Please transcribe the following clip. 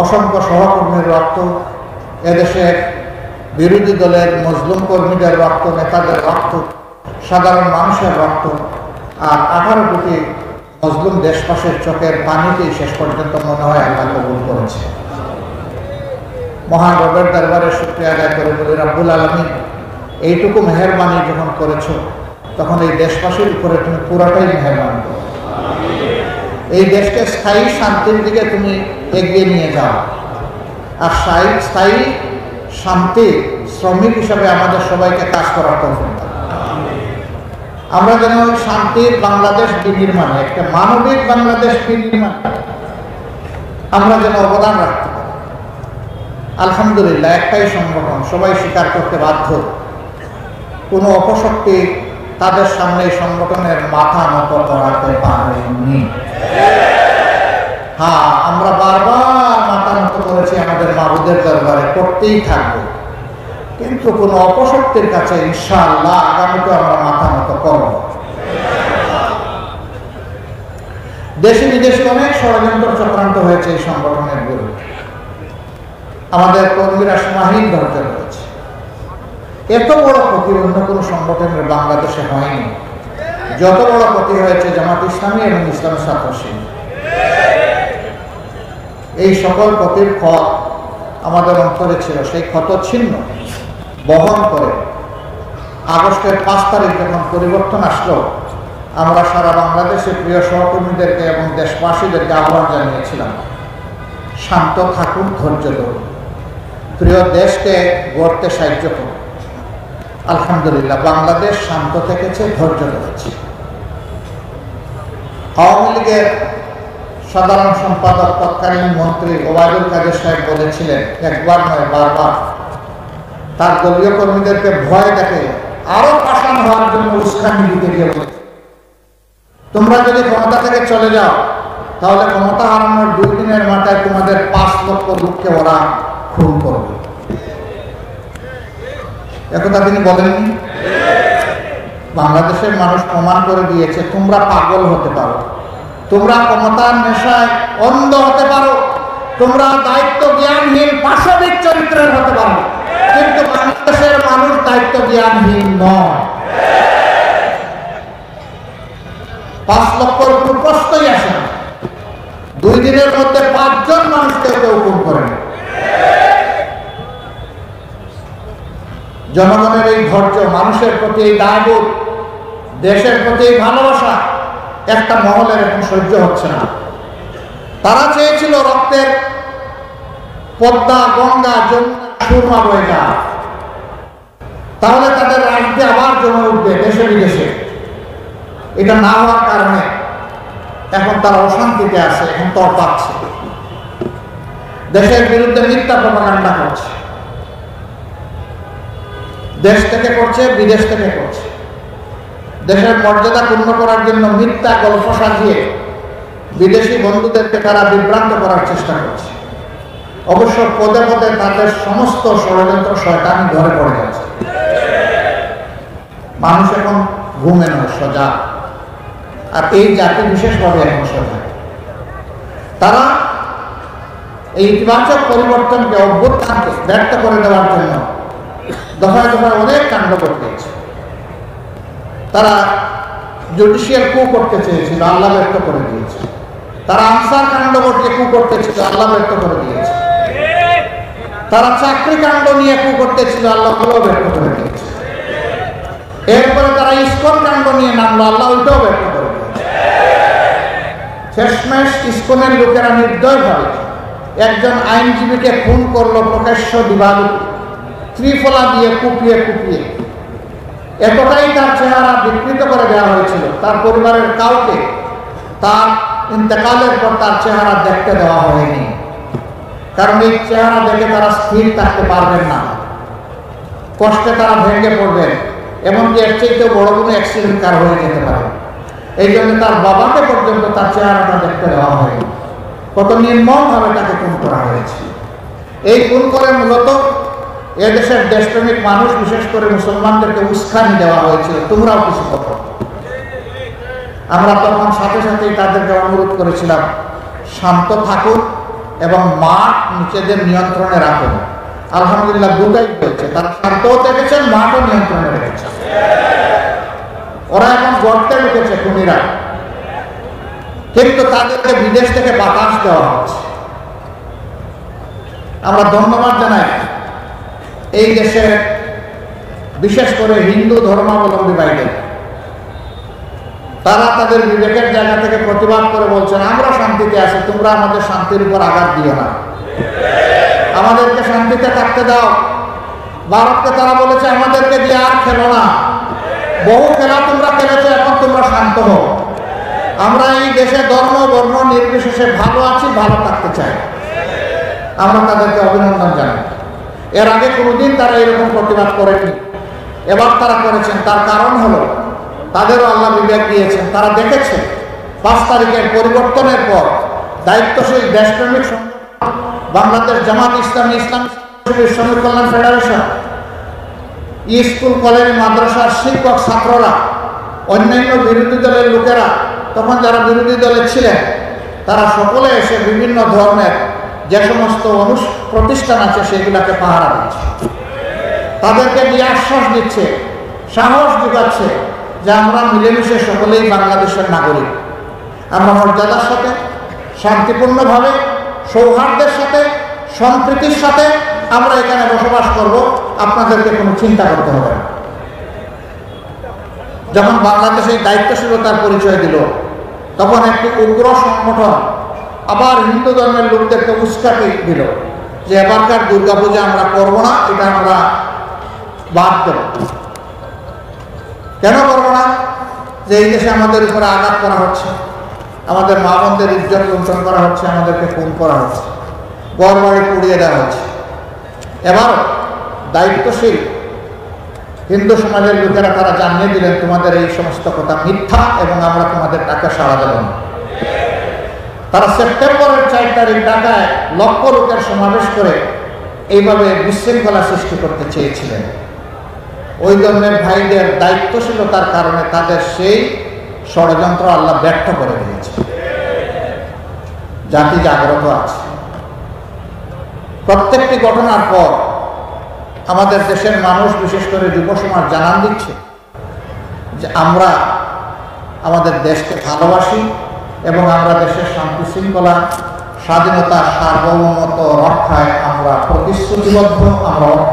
অসংখ্য সহকর্মীর রক্ত, এদেশের বিরোধী দলের মজলুম কর্মীদের রক্ত, নেতাদের রক্ত, সাধারণ মানুষের রক্ত, আর 18 কোটি মজলুম দেশবাসীর চোখের পানিতেই শেষ পর্যন্ত মনে হয় আল্লাহ কবুল করেছে। মহান রবের দরবারে শুকরিয়া আদায় করে বলি, রব্বুল আলামিন এইটুকু মেহেরবানি যখন করেছ, তখন এই দেশবাসীর উপরে তুমি পুরাটাই মেহেরবানি করো। এই দেশকে স্থায়ী শান্তির দিকে তুমি এগিয়ে নিয়ে যাও, আর স্থায়ী শান্তি শ্রমিক হিসাবে আমাদের সবাইকে কাজ করার তৌফিক দাও। আমরা যেন শান্তির বাংলাদেশ বিনির্মাণে, একটা মানবিক বাংলাদেশ বিনির্মাণে আমরা যেন অবদান রাখতে পারি। আলহামদুলিল্লাহ, একটাই সংগঠন, সবাই স্বীকার করতে বাধ্য, কোনো অপশক্তি তাদের সামনে সংগঠনের মাথা নত করাতে পারেনি। হ্যাঁ, আমরা বারবার মাথা নত করেছি আমাদের মাবুদের দরবারে, করতেই থাকবো, কিন্তু কোন অপশক্তির কাছে ইনশাআল্লাহ আগামীতে আমরা মাথা নত করব। দেশে বিদেশে অনেক ষড়যন্ত্র চক্রান্ত হয়েছে এই সংগঠনের বিরুদ্ধে, আমাদের কর্মীরা সীমাহীন ধৈর্য রয়েছে। এত বড় ক্ষতি অন্য কোন সংগঠনের বাংলাদেশে হয়নি, যত বড় ক্ষতি হয়েছে জামাত ইসলামী এবং ইসলামী ছাত্র শিবির। এই সকল ক্ষতির ফল আমাদের অন্তরে ছিল, সেই ক্ষত ছিন্ন বহন করে আগস্টের 5 তারিখ যখন পরিবর্তন আসলো, আমরা সারা বাংলাদেশের প্রিয় সহকর্মীদেরকে এবং দেশবাসীদেরকে আহ্বান জানিয়েছিলাম, শান্ত থাকুন, ধৈর্য ধরুন, প্রিয় দেশকে গড়তে সাহায্য করুন। আলহামদুলিল্লাহ, বাংলাদেশ শান্ত থেকেছে, ধৈর্য ধরেছে। আওয়ামী লীগের সাধারণ সম্পাদক তৎকালীন মন্ত্রী ওবায়দুল কাদের সাহেব বলেছিলেন, একবার নয় বারবার, তার দলীয় কর্মীদেরকে ভয় দেখে আরো পাষাণ হওয়ার জন্য উস্কানি দিতে গিয়ে বলে, তোমরা যদি ক্ষমতা থেকে চলে যাও, তাহলে ক্ষমতা হারানোর 2 দিনের মাথায় তোমাদের 5 লক্ষ লোককে ওরা খুন করবে। একথা তিনি বলেননি? বাংলাদেশের মানুষ প্রমাণ করে দিয়েছে, তোমরা পাগল হতে পারো, তোমরা ক্ষমতার নেশায় অন্ধ হতে পারো, তোমরা দায়িত্ব জ্ঞানহীন পাশবিক চরিত্রের হতে পারো, কিন্তু বাংলাদেশের মানুষ দায়িত্ব জ্ঞানহীন নয়। 5 লক্ষর উপর প্রশ্নই আসে না। 2 দিনের মধ্যে 5 জন মানুষকে কেউ খুন করেন। জনগণের এই ধৈর্য, মানুষের প্রতি এই দায়বোধ, দেশের প্রতি এই ভালোবাসা একটা মহলের এখন সহ্য হচ্ছে না। তারা চেয়েছিল রক্তের পদ্মা, গঙ্গা, যমুনা, সুরমা বয়ে যায়, তাহলে তাদের রাজনীতি আবার জমে উঠবে দেশে বিদেশে। এটা না হওয়ার কারণে এখন তারা অশান্তিতে আছে, এখন তড়পাচ্ছে, দেশের বিরুদ্ধে মিথ্যা প্রপাগান্ডা করছে, দেশ থেকে করছে, বিদেশ থেকে করছে। দেশের মর্যাদা পূর্ণ করার জন্য মিথ্যা গল্প সাজিয়ে বিদেশি বন্ধুদেরকে তারা বিভ্রান্ত করার চেষ্টা করছে। অবশ্য পদে পদে তাদের সমস্ত ষড়যন্ত্র শয়তানি ধরে পড়ে যাচ্ছে। মানুষ এখন ঘুমে নয়, সজাগ, আর এই জাতি বিশেষভাবে এখন সজাগ। তারা এই ইতিবাচক পরিবর্তনকে, অভ্যুত্থানকে ব্যর্থ করে দেওয়ার জন্য দফায় দফায় অনেক কাণ্ড করতেছে। তারা জুডিশিয়াল কু করতে চেয়েছিল, আল্লাহ ব্যর্থ করে দিয়েছে। তারা আনসার কাণ্ড করতে কু করতেছিল, আল্লাহ ব্যর্থ করে দিয়েছে। তারা চাকরি কাণ্ড নিয়ে কু করতেছিল, আল্লাহ ব্যর্থ করে দিয়েছে। এরপরে তারা ইসকন কাণ্ড নিয়ে নামলো, আল্লাহ ওইটাও ব্যর্থ করে দিয়েছে। শেষমেশ ইসকনের লোকেরা নির্দয় ভাবে একজন আইনজীবীকে খুন করলো প্রকাশ্য দিবালোকে, ত্রিফলা দিয়ে কুপিয়ে কুপিয়ে। এতটাই তার চেহারা বিকৃত করে দেওয়া হয়েছিল, তার পরিবারের কাউকে তার ইন্তেকালের পর তার চেহারা দেখতে দেওয়া হয়নি, কারণ এই চেহারা দেখে তারা স্থির থাকতে পারবেন না, কষ্টে তারা ভেঙে পড়বেন, এমনকি এর চাইতেও বড় কোনো অ্যাক্সিডেন্ট কার হয়ে যেতে পারে। এই জন্য তার বাবাকে পর্যন্ত তার চেহারাটা দেখতে দেওয়া হয়নি। কত নির্মমভাবে তাকে খুন করা হয়েছে। এই খুন করে মূলত এদেশের দেশপ্রেমিক মানুষ, বিশেষ করে মুসলমানদেরকে উস্কানি দেওয়া হয়েছিল, তোমরাও কিছু করো। আমরা তখন সাথে সাথেই তাদেরকে অনুরোধ করেছিলাম, শান্ত থাকুন, এবং মাঠ নিজেদের নিয়ন্ত্রণে রাখেন। আলহামদুলিল্লাহ দুটাই হয়েছে, তারা শান্তও থেকেছেন, মাঠও নিয়ন্ত্রণে রেখেছে। ওরা এখন গর্তে ঢুকেছে খুনিরা, কিন্তু তাদেরকে বিদেশ থেকে বাতাস দেওয়া হচ্ছে। আমরা ধন্যবাদ জানাই এই দেশের বিশেষ করে হিন্দু ধর্মাবলম্বী ভাইদের। তারা তাদের বিবেকের জায়গা থেকে প্রতিবাদ করে বলছেন আমরা শান্তিতে আছি, তোমরা আমাদের শান্তির উপর আঘাত দিও না, আমাদেরকে শান্তিতে থাকতে দাও। ভারতকে তারা বলেছে আমাদেরকে দিয়ে আর খেলো না, বহু খেলা তোমরা খেলেছো, এখন তোমরা শান্ত হও। আমরা এই দেশে ধর্ম বর্ণ নির্বিশেষে ভালো আছি, ভালো থাকতে চাই। আমরা তাদেরকে অভিনন্দন জানাই। এর আগে কোনোদিন তারা এরকম প্রতিবাদ করেনি, এবার তারা করেছেন। তার কারণ হলো তাদেরও আল্লাহ বিবেক দিয়েছেন। তারা দেখেছে 5 তারিখের পরিবর্তনের পর দায়িত্বশীল দেশপ্রেমিক বাংলাদেশ জামাত ইসলামী, ইসলামী শ্রমিক কল্যাণ ফেডারেশন, স্কুল কলেজ মাদ্রাসার শিক্ষক ছাত্ররা, অন্যান্য বিরোধী দলের লোকেরা, তখন যারা বিরোধী দলে ছিলেন তারা সকলে এসে বিভিন্ন ধর্মের যে সমস্ত প্রতিষ্ঠান আছে সেগুলাকে পাহারা দিচ্ছে, তাদেরকে দিয়ে আশ্বাস দিচ্ছে, সাহস যোগাচ্ছে যে আমরা মিলেমিশে সকলেই বাংলাদেশের নাগরিক। আমরা মর্যাদার সাথে, শান্তিপূর্ণভাবে, সৌহার্দ্যের সাথে, সম্প্রীতির সাথে আমরা এখানে বসবাস করব, আপনাদেরকে কোনো চিন্তা করতে হবে না। যখন বাংলাদেশ এই দায়িত্বশীলতার পরিচয় দিল, তখন একটি উগ্র সংগঠন আবার হিন্দু ধর্মের লোকদেরকে উস্কাতে দিল যে এবারকার দুর্গাপূজা আমরা করবো না, এটা আমরা বাদ দেব। কেন করবো না? যে এই দেশে আমাদের উপরে আঘাত করা হচ্ছে, আমাদের মা বোনদের ইজ্জত লুণ্ঠন করা হচ্ছে, আমাদেরকে খুন করা হচ্ছে, ঘর বাড়ি পুড়িয়ে দেওয়া হচ্ছে। এবার দায়িত্বশীল হিন্দু সমাজের লোকেরা তারা জানিয়ে দিলেন তোমাদের এই সমস্ত কথা মিথ্যা এবং আমরা তোমাদের টাকা সাড়া দেব না। তারা সেপ্টেম্বরের 4 তারিখ ঢাকায় লক্ষ লোকের সমাবেশ করে এইভাবে বিশৃঙ্খলা সৃষ্টি করতে চেয়েছিলেন। ওই ধরনের ভাইদের দায়িত্বশীলতার কারণে তাদের সেই ষড়যন্ত্র আল্লাহ ব্যর্থ করে দিয়েছে। জাতি জাগ্রত আছে। প্রত্যেকটি ঘটনার পর আমাদের দেশের মানুষ, বিশেষ করে যুব সমাজ জানান দিচ্ছে যে আমরা আমাদের দেশকে ভালোবাসি এবং আমরা দেশের শান্তি শৃঙ্খলা, স্বাধীনতা, সার্বভৌমত্ব রক্ষায় আমরা প্রতিশ্রুতিবদ্ধ, আমরা অর্থ